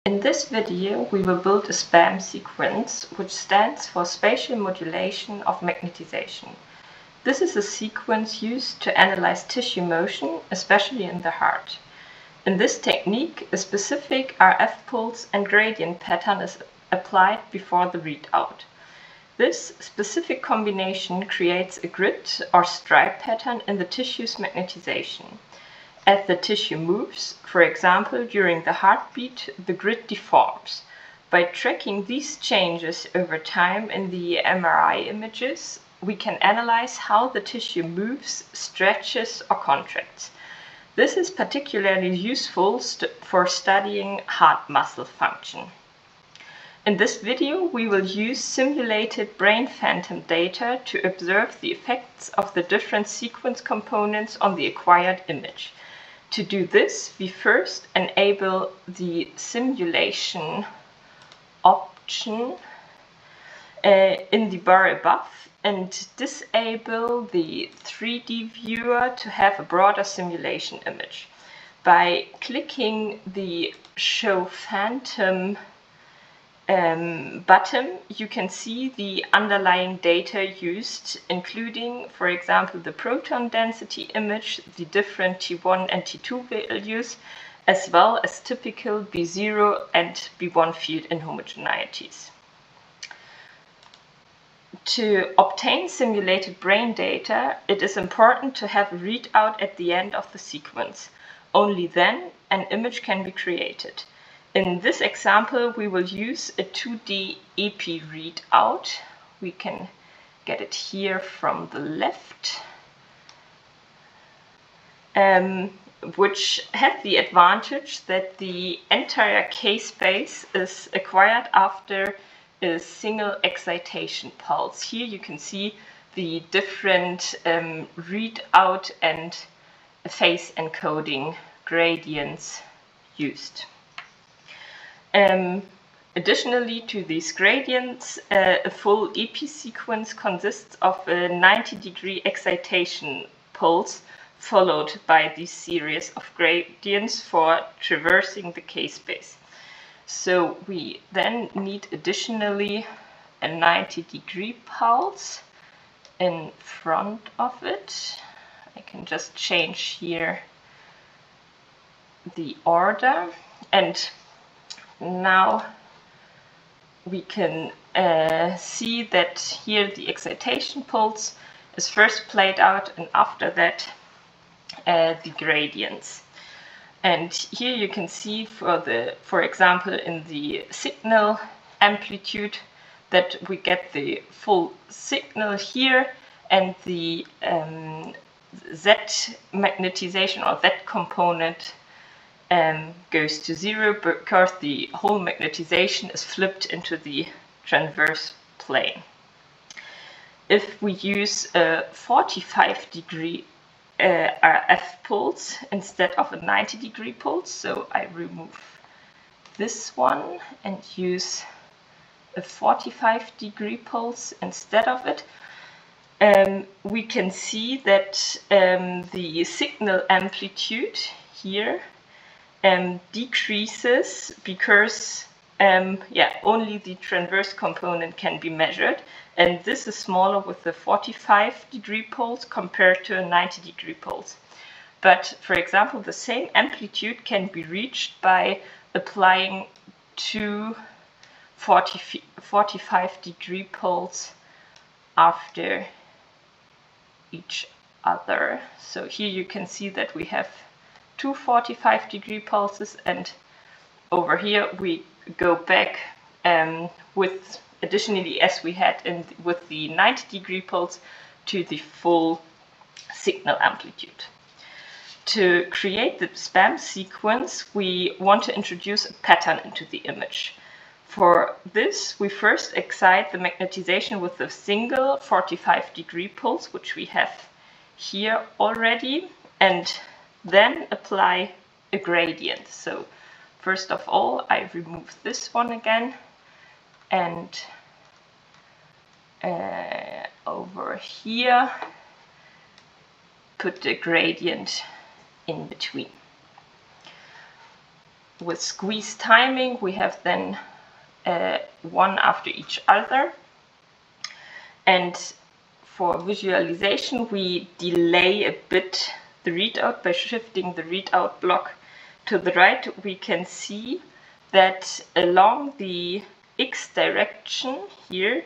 In this video, we will build a SPAMM sequence, which stands for Spatial Modulation of Magnetization. This is a sequence used to analyze tissue motion, especially in the heart. In this technique, a specific RF pulse and gradient pattern is applied before the readout. This specific combination creates a grid or stripe pattern in the tissue's magnetization. As the tissue moves, for example during the heartbeat, the grid deforms. By tracking these changes over time in the MRI images, we can analyze how the tissue moves, stretches, or contracts. This is particularly useful for studying heart muscle function. In this video, we will use simulated brain phantom data to observe the effects of the different sequence components on the acquired image. To do this, we first enable the simulation option in the bar above and disable the 3D viewer to have a broader simulation image. By clicking the Show Phantom button, you can see the underlying data used, including, for example, the proton density image, the different T1 and T2 values, as well as typical B0 and B1 field inhomogeneities. To obtain simulated brain data, it is important to have a readout at the end of the sequence. Only then an image can be created. In this example, we will use a 2D EPI readout. We can get it here from the left, which has the advantage that the entire K-space is acquired after a single excitation pulse. Here you can see the different readout and phase encoding gradients used. Additionally to these gradients, a full EPI sequence consists of a 90-degree excitation pulse followed by this series of gradients for traversing the K-space. So we then need additionally a 90-degree pulse in front of it. I can just change here the order, and now we can see that here the excitation pulse is first played out, and after that the gradients. And here you can see for example in the signal amplitude that we get the full signal here, and the Z magnetization or Z component goes to 0 because the whole magnetization is flipped into the transverse plane. If we use a 45-degree RF pulse instead of a 90-degree pulse, so I remove this one and use a 45-degree pulse instead of it, we can see that the signal amplitude here decreases because only the transverse component can be measured, and this is smaller with the 45-degree pulse compared to a 90-degree pulse. But for example, the same amplitude can be reached by applying two 45-degree pulse after each other. So here you can see that we have two 45-degree pulses, and over here we go back with additionally, as we had with the 90-degree pulse, to the full signal amplitude. To create the SPAMM sequence, we want to introduce a pattern into the image. For this, we first excite the magnetization with a single 45-degree pulse, which we have here already, and then apply a gradient. So first of all, I remove this one again, and over here put the gradient in between. with squeeze timing, we have then one after each other. And for visualization, we delay a bit the readout by shifting the readout block to the right. We can see that along the X direction here,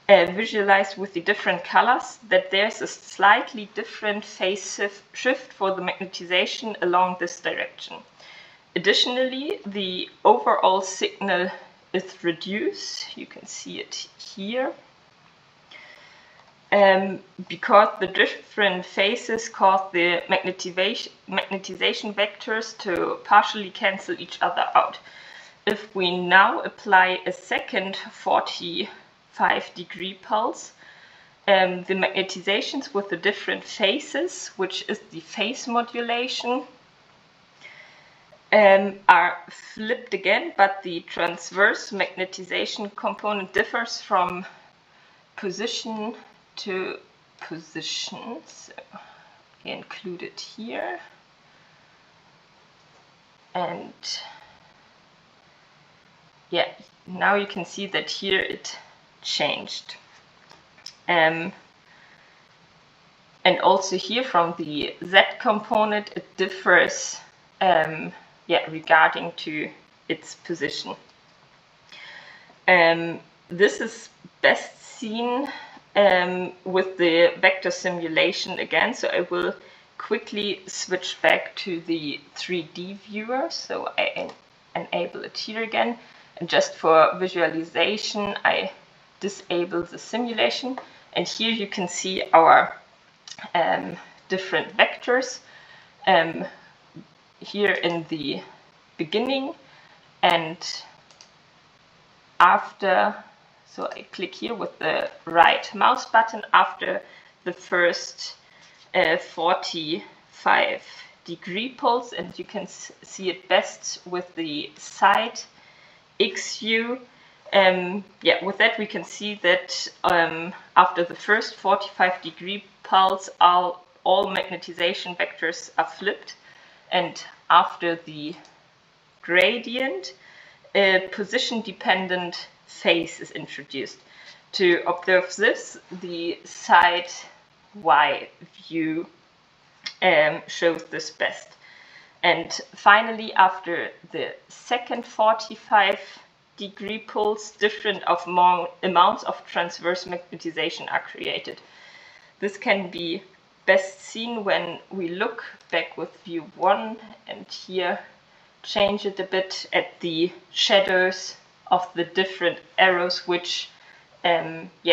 visualized with the different colors, that there's a slightly different phase shift for the magnetization along this direction. Additionally, the overall signal is reduced. You can see it here. Because the different phases cause the magnetization vectors to partially cancel each other out. If we now apply a second 45-degree pulse, the magnetizations with the different phases, which is the phase modulation, are flipped again, but the transverse magnetization component differs from position to position. So we include it here. And yeah, now you can see that here it changed. And also here from the Z component, it differs regarding to its position. This is best seen with the vector simulation again, so I will quickly switch back to the 3D viewer. So I enable it here again, and just for visualization I disable the simulation, and here you can see our different vectors here in the beginning and after. So I click here with the right mouse button after the first 45-degree pulse, and you can see it best with the side X view. With that we can see that after the first 45-degree pulse, all magnetization vectors are flipped, and after the gradient, a position-dependent phase is introduced. To observe this, the side Y view shows this best. And finally, after the second 45-degree pulse, different amounts of transverse magnetization are created. This can be best seen when we look back with view 1 and here change it a bit at the shadows of the different arrows, which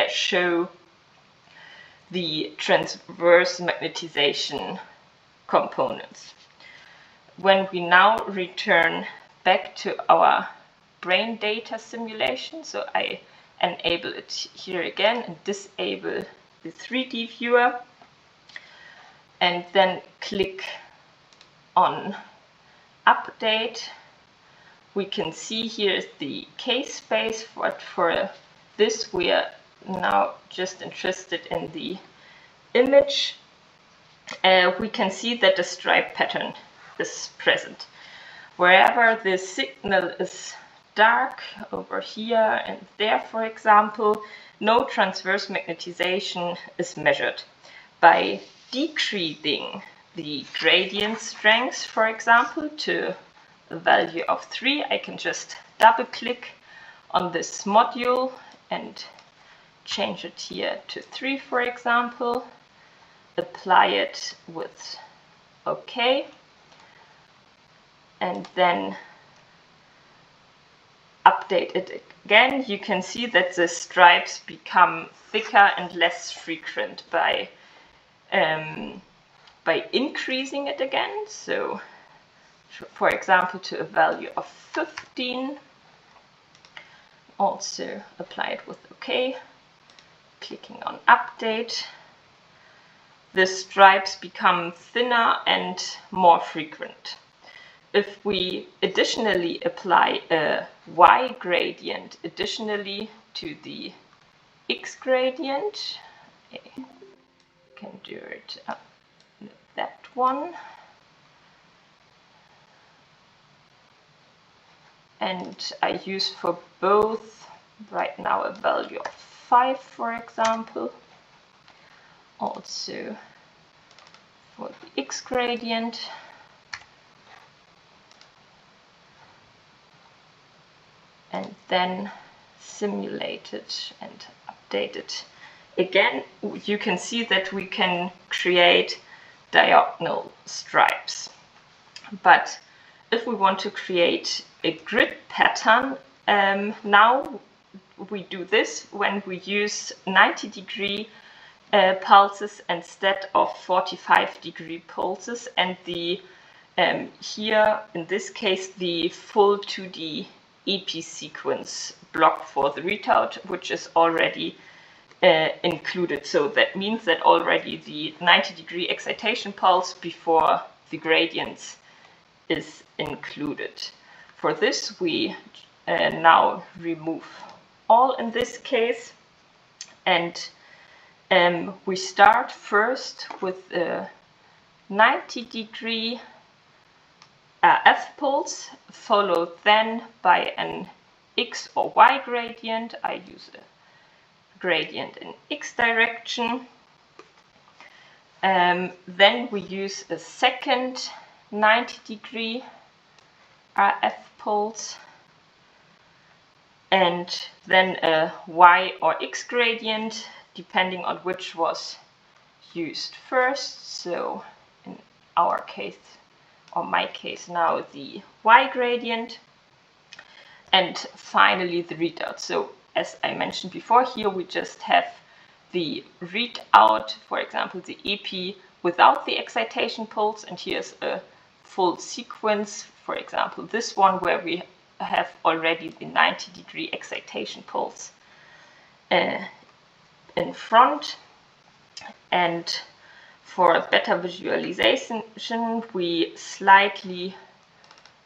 show the transverse magnetization components. When we now return back to our brain data simulation, so I enable it here again and disable the 3D viewer, and then click on update, we can see here is the case space, but for this we are now just interested in the image. We can see that the stripe pattern is present. Wherever the signal is dark, over here and there for example, no transverse magnetization is measured. By decreasing the gradient strength, for example, to a value of 3, I can just double click on this module and change it here to 3, for example, apply it with OK, and then update it again. You can see that the stripes become thicker and less frequent by increasing it again. So for example, to a value of 15, also apply it with OK, clicking on update. The stripes become thinner and more frequent. If we additionally apply a Y gradient additionally to the X gradient, I can do it with that one. and I use for both right now a value of 5, for example. Also for the X gradient. And then simulate it and update it. Again, you can see that we can create diagonal stripes. But if we want to create a grid pattern, now we do this when we use 90-degree pulses instead of 45-degree pulses, and the here in this case the full 2D EP sequence block for the readout, which is already included. So that means that already the 90-degree excitation pulse before the gradients is included. For this we now remove all in this case, and we start first with a 90-degree F pulse, followed then by an X or Y gradient. I use a gradient in X direction. Then we use a second 90-degree RF pulse, and then a Y or X gradient, depending on which was used first. So in our case, or my case now, the Y gradient, and finally the readout. So as I mentioned before, here we just have the readout, for example the EP without the excitation pulse, and here's a full sequence, for example this one where we have already the 90-degree excitation pulse in front. And for better visualization, we slightly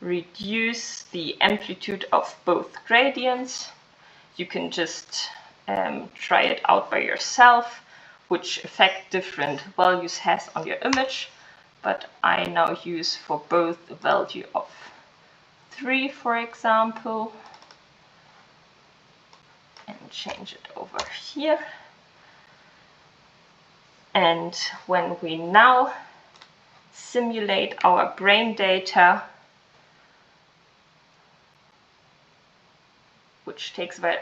reduce the amplitude of both gradients. You can just try it out by yourself, which effect different values has on your image, but I now use for both a value of 3, for example, and change it over here. And when we now simulate our brain data, which takes about